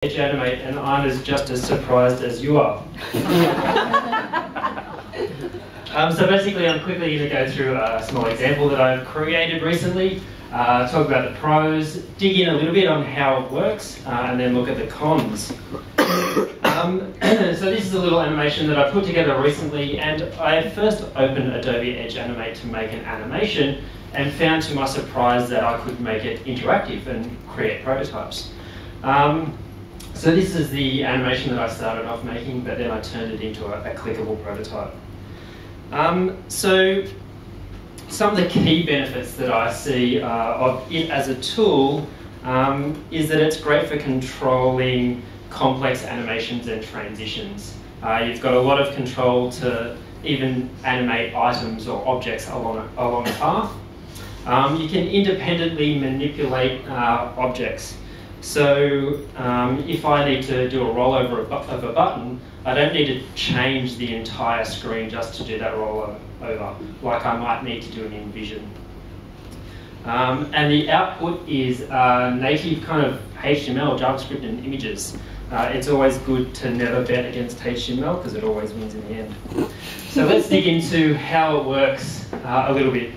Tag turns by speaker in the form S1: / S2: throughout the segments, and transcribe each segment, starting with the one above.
S1: Animate, and I'm just as surprised as you are. So basically I'm quickly going to go through a small example that I've created recently, talk about the pros, dig in a little bit on how it works, and then look at the cons. So this is a little animation that I put together recently, and I first opened Adobe Edge Animate to make an animation and found to my surprise that I could make it interactive and create prototypes. So this is the animation that I started off making, but then I turned it into a clickable prototype. So some of the key benefits that I see of it as a tool is that it's great for controlling complex animations and transitions. You've got a lot of control to even animate items or objects along a path. You can independently manipulate objects. So if I need to do a rollover of a button, I don't need to change the entire screen just to do that rollover, like I might need to do in InVision. And the output is native kind of HTML, JavaScript and images. It's always good to never bet against HTML because it always wins in the end. So let's dig into how it works a little bit.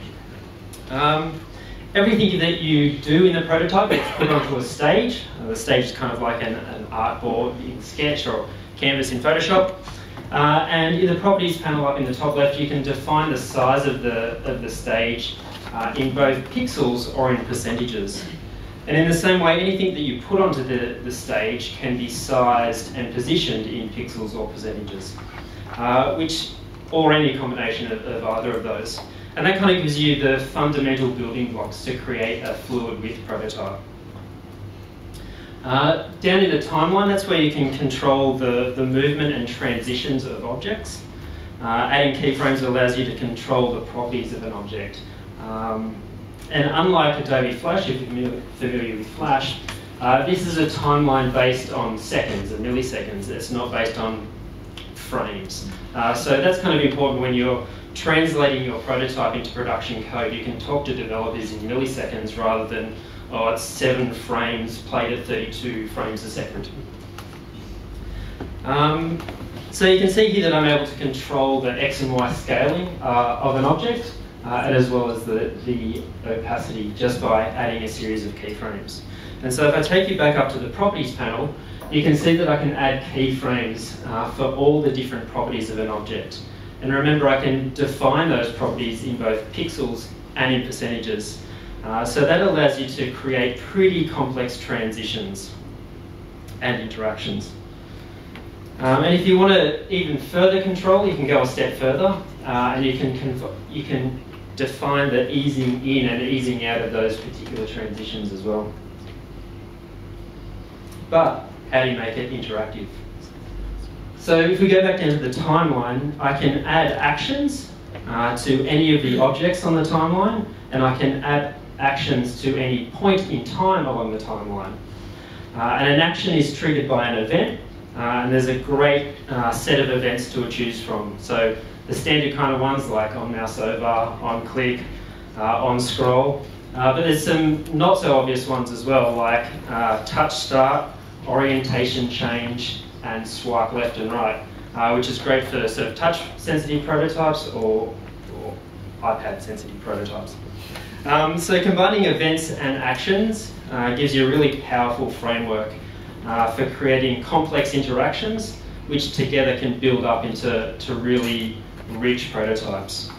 S1: Everything that you do in the prototype is put onto a stage. The stage is kind of like an artboard in Sketch or Canvas in Photoshop. And in the properties panel up in the top left, you can define the size of the stage in both pixels or in percentages. And in the same way, anything that you put onto the stage can be sized and positioned in pixels or percentages, or any combination of either of those. And that kind of gives you the fundamental building blocks to create a fluid width prototype. Down in the timeline, that's where you can control the movement and transitions of objects. Adding keyframes allows you to control the properties of an object. And unlike Adobe Flash, if you're familiar with Flash, this is a timeline based on seconds and milliseconds. It's not based on frames. So that's kind of important when you're translating your prototype into production code. You can talk to developers in milliseconds rather than, oh, it's 7 frames played at 32 frames a second. So you can see here that I'm able to control the X and Y scaling of an object, and as well as the opacity, just by adding a series of keyframes. And so if I take you back up to the properties panel, you can see that I can add keyframes for all the different properties of an object. And remember, I can define those properties in both pixels and in percentages. So that allows you to create pretty complex transitions and interactions. And if you want to even further control, you can go a step further, and you can define the easing in and easing out of those particular transitions as well. But how do you make it interactive? So if we go back down to the timeline, I can add actions to any of the objects on the timeline, and I can add actions to any point in time along the timeline. And an action is triggered by an event, and there's a great set of events to choose from. So the standard kind of ones like on mouse over, on click, on scroll, but there's some not so obvious ones as well, like touch start, orientation change, and swipe left and right, which is great for sort of touch-sensitive prototypes or iPad-sensitive prototypes. So combining events and actions gives you a really powerful framework for creating complex interactions, which together can build up into really rich prototypes.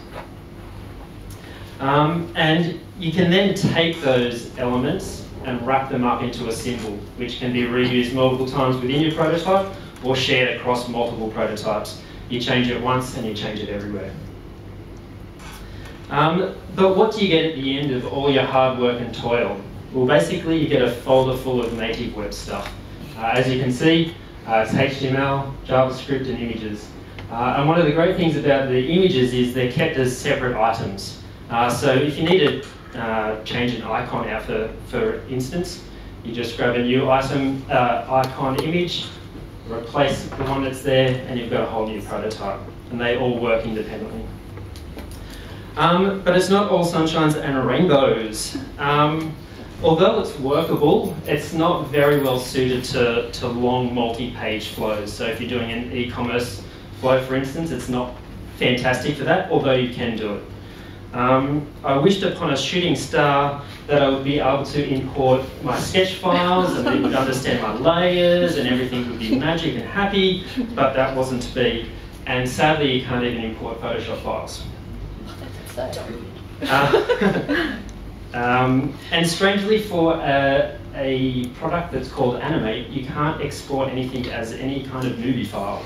S1: And you can then take those elements and wrap them up into a symbol, which can be reused multiple times within your prototype or shared across multiple prototypes. You change it once and you change it everywhere. But what do you get at the end of all your hard work and toil? Well, basically you get a folder full of native web stuff. As you can see, it's HTML, JavaScript and images. And one of the great things about the images is they're kept as separate items. So if you need to change an icon out for instance, you just grab a new icon image, replace the one that's there, and you've got a whole new prototype. And they all work independently. But it's not all sunshines and rainbows. Although it's workable, it's not very well suited to long multi-page flows. So if you're doing an e-commerce flow, for instance, it's not fantastic for that, although you can do it. I wished upon a shooting star that I would be able to import my sketch files and it would understand my layers and everything would be magic and happy, but that wasn't to be. And sadly, you can't even import Photoshop files. And strangely, for a product that's called Animate, you can't export anything as any kind of movie file,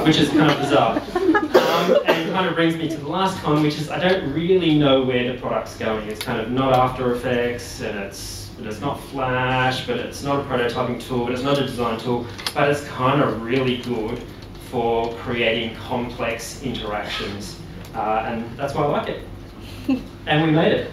S1: which is kind of bizarre. And kind of brings me to the last con, which is I don't really know where the product's going. It's kind of not After Effects, and it's not Flash, but it's not a prototyping tool, but it's not a design tool, but it's kind of really good for creating complex interactions. And that's why I like it. And we made it.